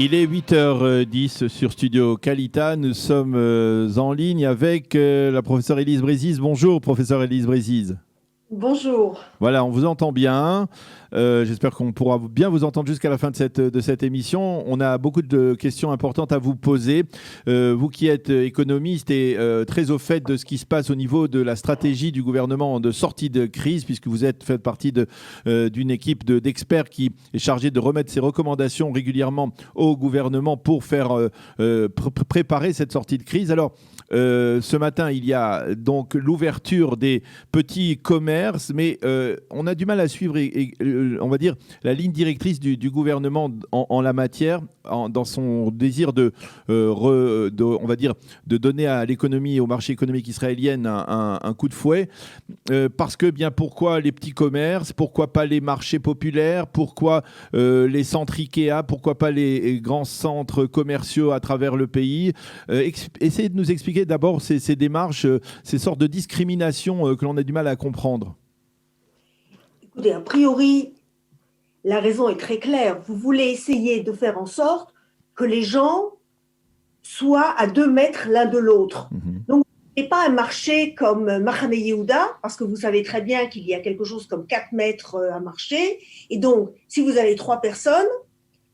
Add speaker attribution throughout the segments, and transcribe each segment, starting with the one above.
Speaker 1: Il est 8h10 sur Studio Kalita. Nous sommes en ligne avec la professeure Élise Bréziz. Bonjour, professeure Élise Bréziz.
Speaker 2: Bonjour.
Speaker 1: Voilà, on vous entend bien. J'espère qu'on pourra bien vous entendre jusqu'à la fin de cette émission. On a beaucoup de questions importantes à vous poser. Vous qui êtes économiste et très au fait de ce qui se passe au niveau de la stratégie du gouvernement de sortie de crise, puisque vous faites partie d'une équipe d'experts qui est chargée de remettre ses recommandations régulièrement au gouvernement pour faire préparer cette sortie de crise. Alors, ce matin, il y a donc l'ouverture des petits commerces, mais on a du mal à suivre, on va dire, la ligne directrice du gouvernement en la matière, dans son désir on va dire, de donner à l'économie et au marché économique israélien un coup de fouet. Parce que, bien, pourquoi les petits commerces? Pourquoi pas les marchés populaires? Pourquoi les centres Ikea? Pourquoi pas les grands centres commerciaux à travers le pays? Essayez de nous expliquer d'abord ces démarches, ces sortes de discriminations que l'on a du mal à comprendre.
Speaker 2: Écoutez, a priori, la raison est très claire. Vous voulez essayer de faire en sorte que les gens soient à 2 mètres l'un de l'autre. Donc, ce n'est pas un marché comme Machane Yehuda, parce que vous savez très bien qu'il y a quelque chose comme 4 mètres à marcher. Et donc, si vous avez 3 personnes,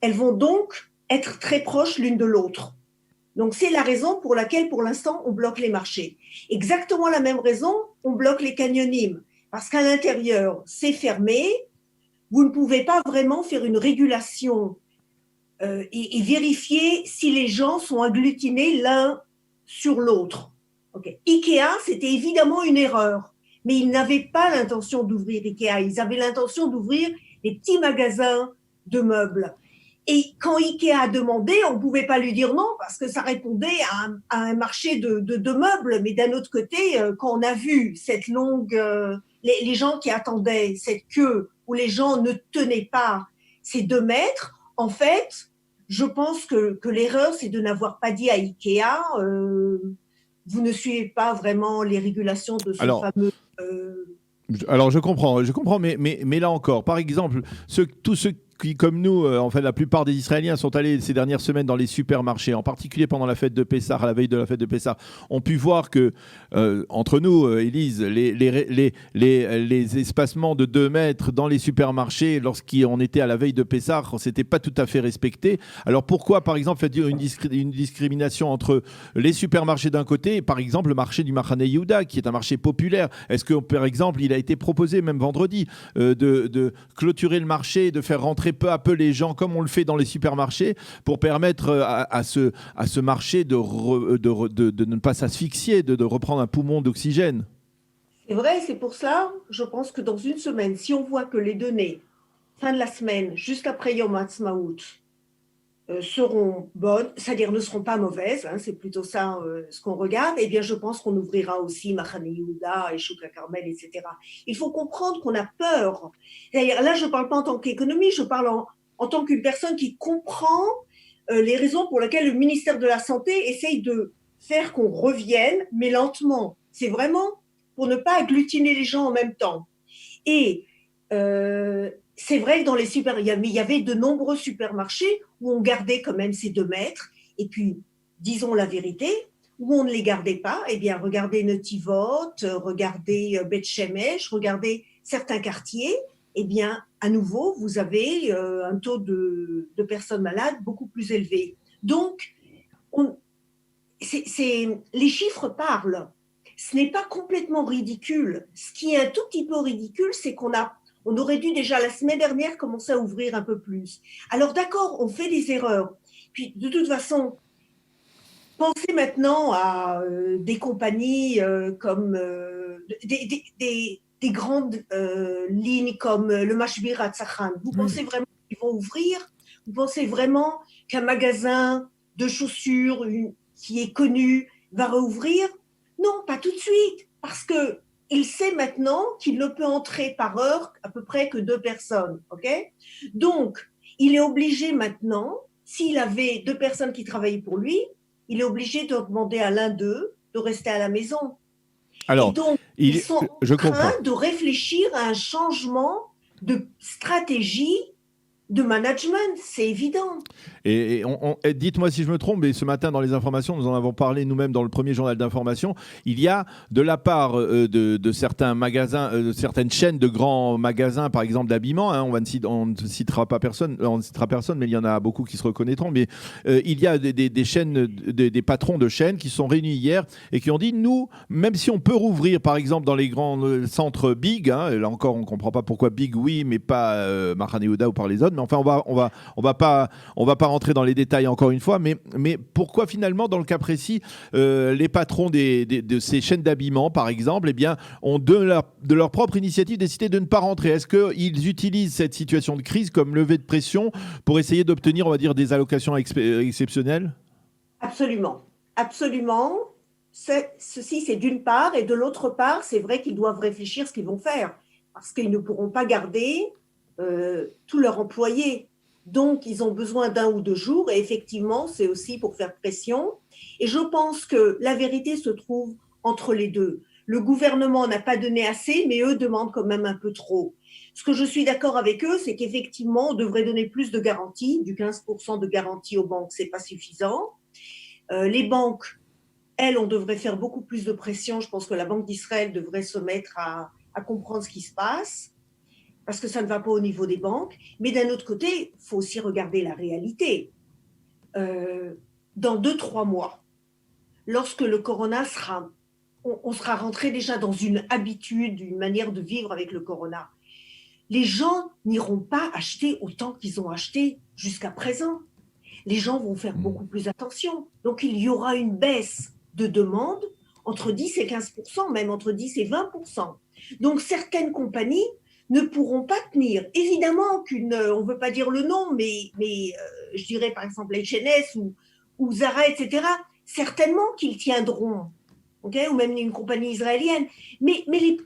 Speaker 2: elles vont donc être très proches l'une de l'autre. Donc, c'est la raison pour laquelle, pour l'instant, on bloque les marchés. Exactement la même raison, on bloque les canyonimes. Parce qu'à l'intérieur, c'est fermé. Vous ne pouvez pas vraiment faire une régulation et vérifier si les gens sont agglutinés l'un sur l'autre. Okay. Ikea, c'était évidemment une erreur. Mais ils n'avaient pas l'intention d'ouvrir Ikea. Ils avaient l'intention d'ouvrir des petits magasins de meubles. Et quand Ikea a demandé, on ne pouvait pas lui dire non parce que ça répondait à un marché de meubles. Mais d'un autre côté, quand on a vu cette longue, les gens qui attendaient cette queue où les gens ne tenaient pas ces 2 mètres, en fait, je pense que l'erreur, c'est de n'avoir pas dit à Ikea, vous ne suivez pas vraiment les régulations de ce fameux...
Speaker 1: Alors, je comprends, mais là encore, par exemple, tous ceux qui, comme nous, en fait, la plupart des Israéliens sont allés ces dernières semaines dans les supermarchés, en particulier pendant la fête de Pessah, à la veille de la fête de Pessah, ont pu voir que, entre nous, Élise, les espacements de 2 mètres dans les supermarchés, lorsqu'on était à la veille de Pessah, c'était pas tout à fait respecté. Alors pourquoi, par exemple, faire une discrimination entre les supermarchés d'un côté et, par exemple, le marché du Machane Yehuda, qui est un marché populaire? Est-ce que, par exemple, il a été proposé, même vendredi, de clôturer le marché, de faire rentrer peu à peu les gens, comme on le fait dans les supermarchés, pour permettre à ce marché de ne pas s'asphyxier, de reprendre un poumon d'oxygène?
Speaker 2: C'est vrai, c'est pour ça, je pense que dans une semaine, si on voit que les données, fin de la semaine, juste après Yom Ha'atzmaut, seront bonnes, c'est-à-dire ne seront pas mauvaises, hein, c'est plutôt ça ce qu'on regarde, eh bien je pense qu'on ouvrira aussi Machane Yehuda et Chouk HaKarmel, etc. Il faut comprendre qu'on a peur. D'ailleurs, là, je ne parle pas en tant qu'économiste, je parle en tant qu'une personne qui comprend les raisons pour lesquelles le ministère de la Santé essaye de faire qu'on revienne, mais lentement. C'est vraiment pour ne pas agglutiner les gens en même temps. Et c'est vrai que dans les il y avait de nombreux supermarchés où on gardait quand même ces 2 mètres. Et puis, disons la vérité, où on ne les gardait pas, eh bien, regardez Netivot, regardez Beth Shemesh, regardez certains quartiers, eh bien, à nouveau, vous avez un taux de personnes malades beaucoup plus élevé. Donc, les chiffres parlent. Ce n'est pas complètement ridicule. Ce qui est un tout petit peu ridicule, c'est on aurait dû déjà la semaine dernière commencer à ouvrir un peu plus. Alors d'accord, on fait des erreurs. Puis de toute façon, pensez maintenant à des compagnies comme des grandes lignes comme le Mashbir Hatzachan. Vous pensez vraiment qu'ils vont ouvrir? Vous pensez vraiment qu'un magasin de chaussures qui est connu va rouvrir? Non, pas tout de suite, parce que il sait maintenant qu'il ne peut entrer par heure à peu près que 2 personnes, ok? Donc, il est obligé maintenant, s'il avait 2 personnes qui travaillaient pour lui, il est obligé de demander à l'un d'eux de rester à la maison.
Speaker 1: Alors,
Speaker 2: et donc, ils sont en train de réfléchir à un changement de stratégie de management, c'est évident.
Speaker 1: Et dites-moi si je me trompe, mais ce matin dans les informations, nous en avons parlé nous-mêmes dans le premier journal d'information, il y a de la part de certains magasins, de certaines chaînes de grands magasins, par exemple d'habillement, hein, on ne citera personne, mais il y en a beaucoup qui se reconnaîtront, mais il y a des chaînes, des patrons de chaînes qui sont réunis hier et qui ont dit, nous, même si on peut rouvrir, par exemple, dans les grands centres big, hein, là encore, on ne comprend pas pourquoi big, oui, mais pas Mahan Yehuda ou par les autres, mais enfin, on va pas rentrer dans les détails encore une fois, mais pourquoi finalement, dans le cas précis, les patrons de ces chaînes d'habillement, par exemple, eh bien, ont de leur propre initiative décidé de ne pas rentrer? Est-ce qu'ils utilisent cette situation de crise comme levée de pression pour essayer d'obtenir, on va dire, des allocations exceptionnelles?
Speaker 2: Absolument. Absolument. Ceci, c'est d'une part. Et de l'autre part, c'est vrai qu'ils doivent réfléchir ce qu'ils vont faire. Parce qu'ils ne pourront pas garder tous leurs employés. Donc, ils ont besoin d'un ou deux jours. Et effectivement, c'est aussi pour faire pression. Et je pense que la vérité se trouve entre les deux. Le gouvernement n'a pas donné assez, mais eux demandent quand même un peu trop. Ce que je suis d'accord avec eux, c'est qu'effectivement, on devrait donner plus de garanties. Du 15% de garantie aux banques, ce n'est pas suffisant. Les banques, elles, on devrait faire beaucoup plus de pression. Je pense que la Banque d'Israël devrait se mettre à comprendre ce qui se passe, parce que ça ne va pas au niveau des banques. Mais d'un autre côté, il faut aussi regarder la réalité. Dans 2-3 mois, lorsque le corona sera, on sera rentré déjà dans une habitude, une manière de vivre avec le corona. Les gens n'iront pas acheter autant qu'ils ont acheté jusqu'à présent. Les gens vont faire beaucoup plus attention. Donc, il y aura une baisse de demande entre 10 et 15%, même entre 10 et 20%. Donc, certaines compagnies ne pourront pas tenir. Évidemment on ne veut pas dire le nom, mais je dirais par exemple H&S ou Zara, etc., certainement qu'ils tiendront, okay, ou même une compagnie israélienne. Mais les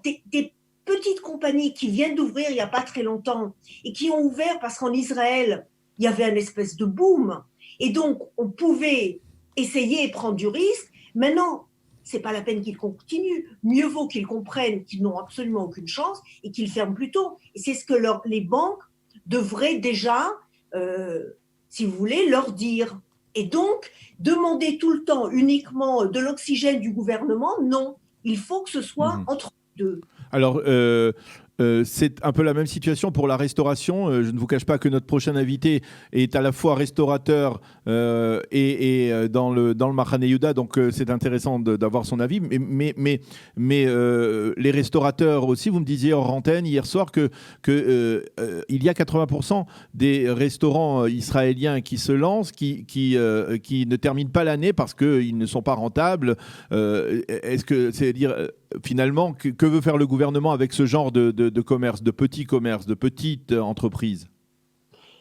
Speaker 2: des petites compagnies qui viennent d'ouvrir il n'y a pas très longtemps et qui ont ouvert parce qu'en Israël, il y avait un espèce de boom. Et donc, on pouvait essayer et prendre du risque. Maintenant, ce n'est pas la peine qu'ils continuent. Mieux vaut qu'ils comprennent qu'ils n'ont absolument aucune chance et qu'ils ferment plus tôt. Et c'est ce que les banques devraient déjà, si vous voulez, leur dire. Et donc, demander tout le temps uniquement de l'oxygène du gouvernement, non. Il faut que ce soit entre deux.
Speaker 1: Alors, c'est un peu la même situation pour la restauration. Je ne vous cache pas que notre prochain invité est à la fois restaurateur et dans le Mahan Yehuda, donc c'est intéressant d'avoir son avis. Mais les restaurateurs aussi, vous me disiez hors antenne hier soir que il y a 80% des restaurants israéliens qui se lancent, qui ne terminent pas l'année parce qu'ils ne sont pas rentables. Est-ce que c'est-à-dire finalement, que veut faire le gouvernement avec ce genre de commerce, de petits commerces, de petites entreprises?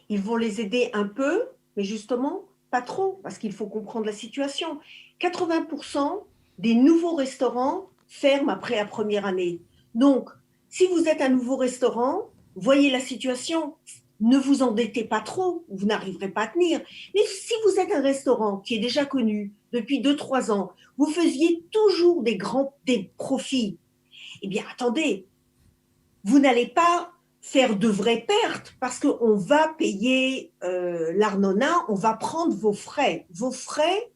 Speaker 2: Ils vont les aider un peu, mais justement, pas trop, parce qu'il faut comprendre la situation. 80% des nouveaux restaurants ferment après la première année. Donc, si vous êtes un nouveau restaurant, voyez la situation, ne vous endettez pas trop, vous n'arriverez pas à tenir. Mais si vous êtes un restaurant qui est déjà connu depuis 2-3 ans, vous faisiez toujours des profits, eh bien, attendez, vous n'allez pas faire de vraies pertes parce qu'on va payer l'Arnona, on va prendre vos frais. Vos frais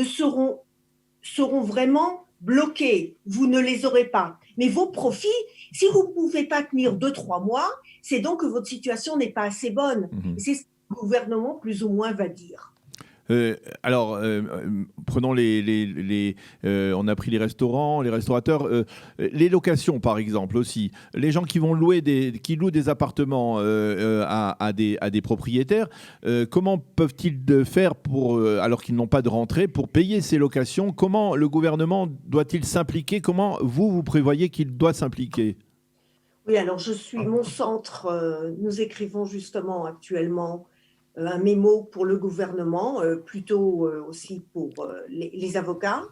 Speaker 2: seront vraiment bloqués, vous ne les aurez pas. Mais vos profits, si vous ne pouvez pas tenir 2-3 mois, c'est donc que votre situation n'est pas assez bonne. Et c'est ce que le gouvernement, plus ou moins, va dire.
Speaker 1: Alors, prenons on a pris les restaurants, les restaurateurs, les locations par exemple aussi. Les gens qui vont louent des appartements à des propriétaires, comment peuvent-ils faire alors qu'ils n'ont pas de rentrée, pour payer ces locations? Comment le gouvernement doit-il s'impliquer? Comment vous prévoyez qu'il doit s'impliquer?
Speaker 2: Oui, alors mon centre, nous écrivons justement actuellement un mémo pour le gouvernement, plutôt aussi pour les avocats,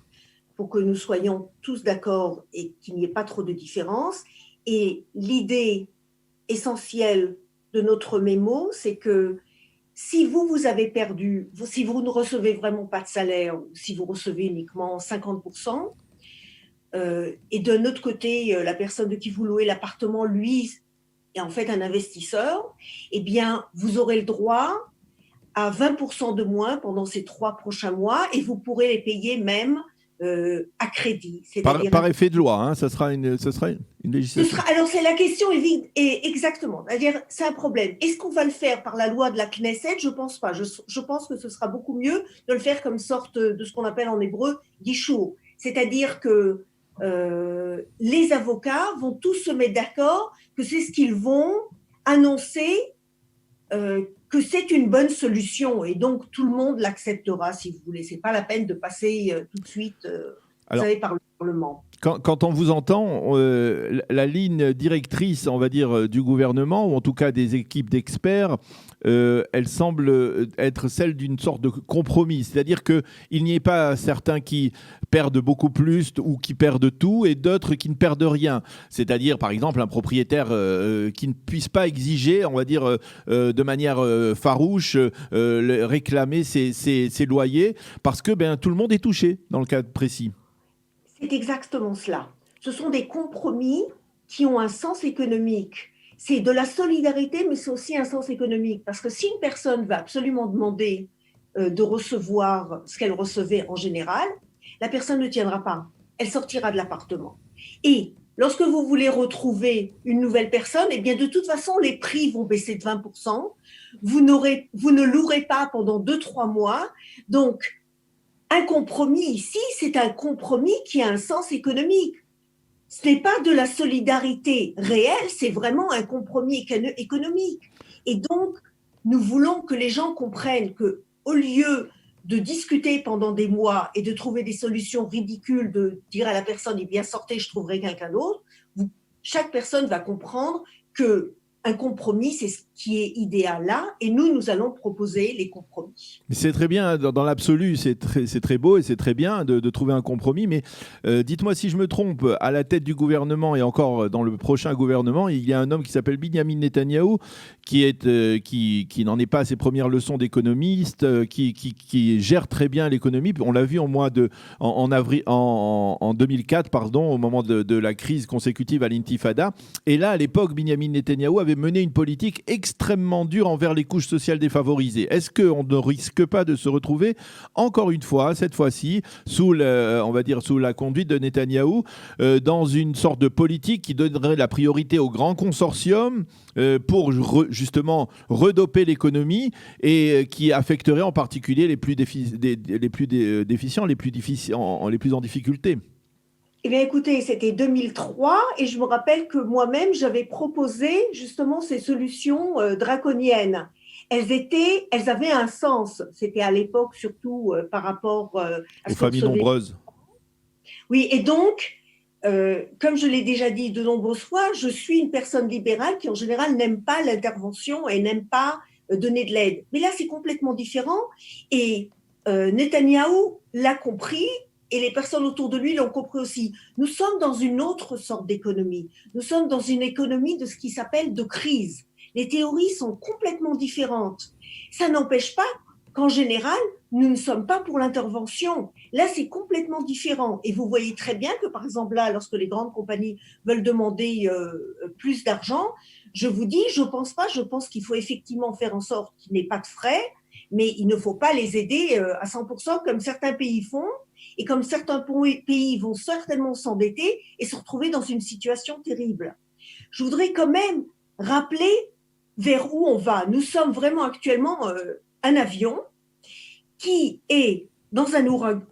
Speaker 2: pour que nous soyons tous d'accord et qu'il n'y ait pas trop de différence. Et l'idée essentielle de notre mémo, c'est que si vous avez perdu, si vous ne recevez vraiment pas de salaire, ou si vous recevez uniquement 50%, et d'un autre côté, la personne de qui vous louez l'appartement, lui, est en fait un investisseur, eh bien, vous aurez le droit à 20% de moins pendant ces 3 prochains mois et vous pourrez les payer même à crédit.
Speaker 1: Par effet de loi, hein, ça sera une législation.
Speaker 2: Alors, c'est la question exactement. C'est-à-dire, c'est un problème. Est-ce qu'on va le faire par la loi de la Knesset? Je ne pense pas. Je pense que ce sera beaucoup mieux de le faire comme sorte de ce qu'on appelle en hébreu guichour. C'est-à-dire que les avocats vont tous se mettre d'accord que c'est ce qu'ils vont annoncer, que c'est une bonne solution. Et donc, tout le monde l'acceptera, si vous voulez. Ce n'est pas la peine de passer tout de suite vous savez, par le Parlement.
Speaker 1: Quand on vous entend, la ligne directrice, on va dire, du gouvernement, ou en tout cas des équipes d'experts, elle semble être celle d'une sorte de compromis. C'est-à-dire qu'il n'y ait pas certains qui perdent beaucoup plus ou qui perdent tout et d'autres qui ne perdent rien. C'est-à-dire, par exemple, un propriétaire qui ne puisse pas exiger, on va dire, de manière farouche, réclamer ses loyers parce que tout le monde est touché dans le cas précis.
Speaker 2: C'est exactement cela. Ce sont des compromis qui ont un sens économique. C'est de la solidarité, mais c'est aussi un sens économique. Parce que si une personne va absolument demander de recevoir ce qu'elle recevait en général, la personne ne tiendra pas. Elle sortira de l'appartement. Et lorsque vous voulez retrouver une nouvelle personne, eh bien de toute façon, les prix vont baisser de 20%. Vous ne louerez pas pendant 2-3 mois. Donc, un compromis ici, c'est un compromis qui a un sens économique. Ce n'est pas de la solidarité réelle, c'est vraiment un compromis économique. Et donc, nous voulons que les gens comprennent qu'au lieu de discuter pendant des mois et de trouver des solutions ridicules, de dire à la personne, eh bien sortez, je trouverai quelqu'un d'autre, chaque personne va comprendre qu'un compromis, c'est ce qui est idéal là, et nous allons proposer les compromis.
Speaker 1: Mais c'est très bien, dans l'absolu, c'est très beau et c'est très bien de trouver un compromis, mais dites-moi si je me trompe, à la tête du gouvernement et encore dans le prochain gouvernement, il y a un homme qui s'appelle Binyamin Netanyahou, qui n'en est pas à ses premières leçons d'économiste, qui gère très bien l'économie. On l'a vu en 2004, pardon, au moment de la crise consécutive à l'intifada. Et là, à l'époque, Binyamin Netanyahou avait mené une politique extrêmement dure envers les couches sociales défavorisées. Est-ce qu'on ne risque pas de se retrouver encore une fois, cette fois-ci, sous la conduite de Netanyahou, dans une sorte de politique qui donnerait la priorité aux grands consortiums pour justement redoper l'économie et qui affecterait en particulier les plus déficients, les plus en difficulté?
Speaker 2: Eh bien, écoutez, c'était 2003 et je me rappelle que moi-même, j'avais proposé justement ces solutions draconiennes. Elles avaient un sens. C'était à l'époque surtout par rapport
Speaker 1: aux familles nombreuses.
Speaker 2: Oui, et donc, comme je l'ai déjà dit de nombreuses fois, je suis une personne libérale qui en général n'aime pas l'intervention et n'aime pas donner de l'aide. Mais là, c'est complètement différent et Netanyahou l'a compris. Et les personnes autour de lui l'ont compris aussi. Nous sommes dans une autre sorte d'économie. Nous sommes dans une économie de ce qui s'appelle de crise. Les théories sont complètement différentes. Ça n'empêche pas qu'en général, nous ne sommes pas pour l'intervention. Là, c'est complètement différent. Et vous voyez très bien que, par exemple, là, lorsque les grandes compagnies veulent demander plus d'argent, je vous dis, je pense pas. Je pense qu'il faut effectivement faire en sorte qu'il n'y ait pas de frais, mais il ne faut pas les aider à 100% comme certains pays font. Et comme certains pays vont certainement s'endetter et se retrouver dans une situation terrible. Je voudrais quand même rappeler vers où on va. Nous sommes vraiment actuellement un avion qui est dans un ouragan,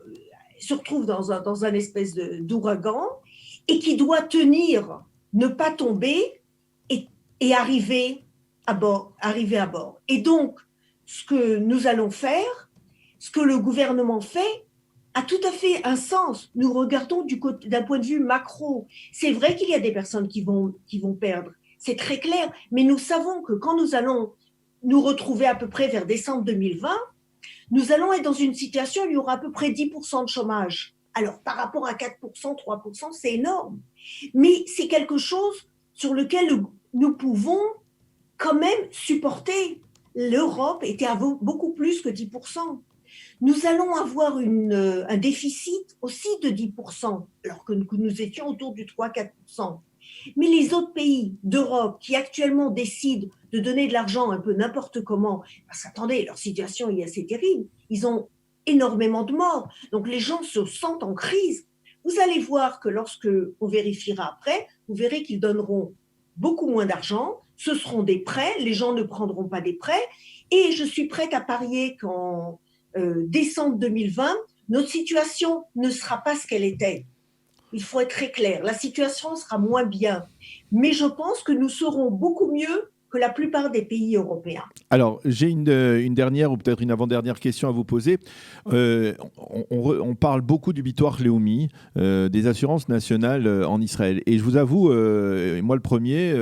Speaker 2: se retrouve dans un espèce d'ouragan et qui doit tenir, ne pas tomber et arriver à bord. Et donc, ce que nous allons faire, ce que le gouvernement fait, a tout à fait un sens. Nous regardons d'un point de vue macro. C'est vrai qu'il y a des personnes qui vont perdre. C'est très clair. Mais nous savons que quand nous allons nous retrouver à peu près vers décembre 2020, nous allons être dans une situation où il y aura à peu près 10% de chômage. Alors, par rapport à 4%, 3%, c'est énorme. Mais c'est quelque chose sur lequel nous pouvons quand même supporter. L'Europe était à beaucoup plus que 10%. Nous allons avoir un déficit aussi de 10%, alors que nous étions autour du 3-4%. Mais les autres pays d'Europe qui actuellement décident de donner de l'argent un peu n'importe comment, parce qu'attendez, leur situation est assez terrible, ils ont énormément de morts, donc les gens se sentent en crise. Vous allez voir que lorsque on vérifiera après, vous verrez qu'ils donneront beaucoup moins d'argent, ce seront des prêts, les gens ne prendront pas des prêts, et je suis prête à parier qu'en décembre 2020, notre situation ne sera pas ce qu'elle était. Il faut être très clair, la situation sera moins bien, mais je pense que nous serons beaucoup mieux que la plupart des pays européens.
Speaker 1: Alors, j'ai une dernière ou peut-être une avant-dernière question à vous poser. On parle beaucoup du Bitoire Leumi, des assurances nationales en Israël. Et je vous avoue, moi le premier,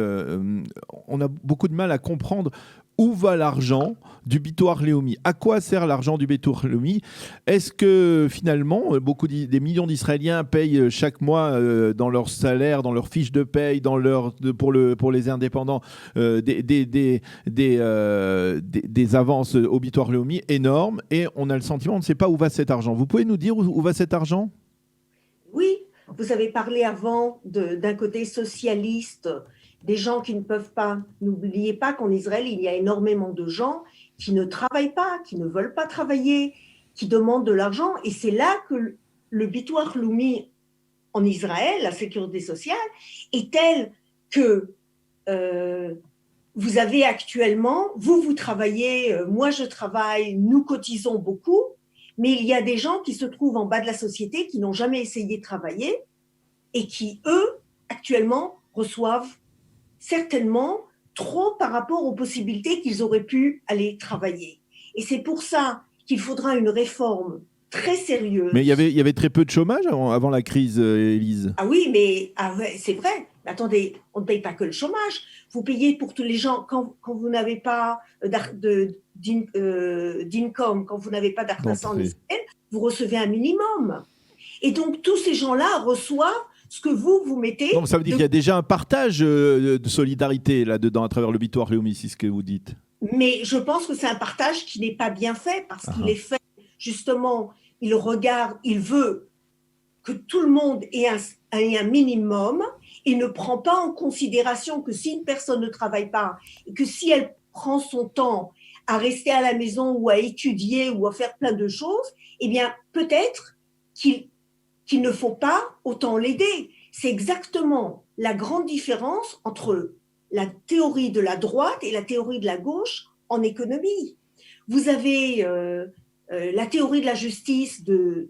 Speaker 1: on a beaucoup de mal à comprendre où va l'argent du Bitoire Leumi. À quoi sert l'argent du Bitoire Leumi? Est-ce que finalement, des millions d'Israéliens payent chaque mois dans leur salaire, dans leur fiche de paye, pour les indépendants, des avances au Bitoire Leumi énormes, et on a le sentiment, on ne sait pas où va cet argent. Vous pouvez nous dire où va cet argent?
Speaker 2: Oui, vous avez parlé avant d'un côté socialiste, des gens qui ne peuvent pas. N'oubliez pas qu'en Israël, il y a énormément de gens qui ne travaillent pas, qui ne veulent pas travailler, qui demandent de l'argent. Et c'est là que le Bitoire Leumi en Israël, la sécurité sociale, est telle que vous avez actuellement, vous travaillez, moi je travaille, nous cotisons beaucoup, mais il y a des gens qui se trouvent en bas de la société, qui n'ont jamais essayé de travailler et qui, eux, actuellement, reçoivent certainement trop par rapport aux possibilités qu'ils auraient pu aller travailler. Et c'est pour ça qu'il faudra une réforme très sérieuse.
Speaker 1: Mais il y avait très peu de chômage avant la crise, Élise.
Speaker 2: Ah oui, mais c'est vrai. Attendez, on ne paye pas que le chômage. Vous payez pour tous les gens quand vous n'avez pas d'income, quand vous n'avez pas d'argent en Israël, vous recevez un minimum. Et donc, tous ces gens-là reçoivent ce que vous mettez.
Speaker 1: Donc, ça veut dire qu'il y a déjà un partage de solidarité là-dedans à travers le Bitoire Leumi, c'est ce que vous dites.
Speaker 2: Mais je pense que c'est un partage qui n'est pas bien fait parce qu'il est fait, justement, il veut que tout le monde ait un minimum. Il ne prend pas en considération que si une personne ne travaille pas et que si elle prend son temps à rester à la maison ou à étudier ou à faire plein de choses, eh bien, peut-être qu'il ne faut pas autant l'aider. C'est exactement la grande différence entre la théorie de la droite et la théorie de la gauche en économie. Vous avez la théorie de la justice de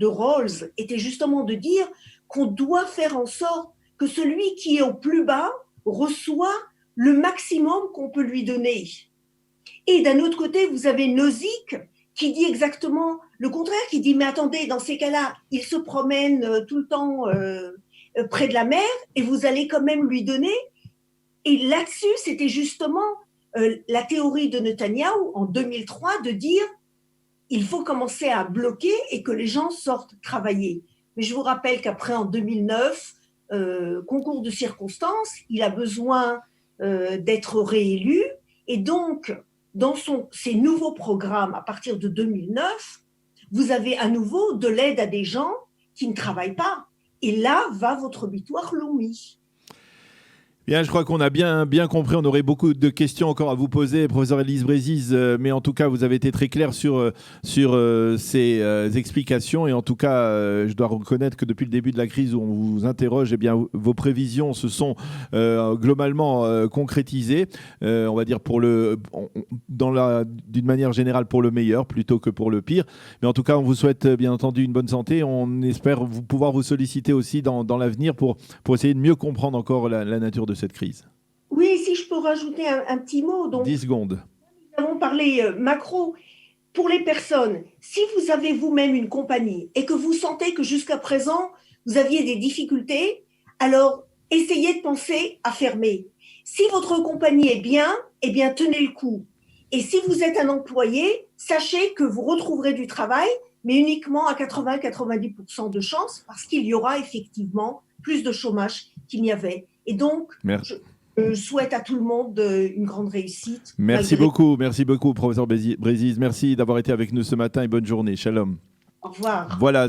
Speaker 2: Rawls était justement de dire qu'on doit faire en sorte que celui qui est au plus bas reçoit le maximum qu'on peut lui donner. Et d'un autre côté, vous avez Nozick qui dit exactement le contraire, qui dit mais attendez, dans ces cas-là, il se promène tout le temps près de la mer et vous allez quand même lui donner. Et là-dessus, c'était justement la théorie de Netanyahou en 2003 de dire il faut commencer à bloquer et que les gens sortent travailler. Mais je vous rappelle qu'après, en 2009, concours de circonstances, il a besoin d'être réélu. Et donc, dans ces nouveaux programmes, à partir de 2009, vous avez à nouveau de l'aide à des gens qui ne travaillent pas. Et là va votre Bitoire Leumi.
Speaker 1: Bien, je crois qu'on a bien compris. On aurait beaucoup de questions encore à vous poser, professeur Élise Brézis, mais en tout cas, vous avez été très clair sur ces explications. Et en tout cas, je dois reconnaître que depuis le début de la crise où on vous interroge, eh bien, vos prévisions se sont globalement concrétisées. On va dire d'une manière générale pour le meilleur plutôt que pour le pire. Mais en tout cas, on vous souhaite bien entendu une bonne santé. On espère pouvoir vous solliciter aussi dans l'avenir pour essayer de mieux comprendre encore la nature de cette crise.
Speaker 2: Oui, si je peux rajouter un petit mot. Donc,
Speaker 1: 10 secondes.
Speaker 2: Nous avons parlé macro. Pour les personnes, si vous avez vous-même une compagnie et que vous sentez que jusqu'à présent, vous aviez des difficultés, alors essayez de penser à fermer. Si votre compagnie est bien, eh bien tenez le coup. Et si vous êtes un employé, sachez que vous retrouverez du travail, mais uniquement à 80-90% de chance, parce qu'il y aura effectivement plus de chômage qu'il n'y avait. Et donc, je souhaite à tout le monde une grande réussite.
Speaker 1: Merci beaucoup, professeur Brézis. Merci d'avoir été avec nous ce matin et bonne journée. Shalom.
Speaker 2: Au revoir.
Speaker 1: Voilà.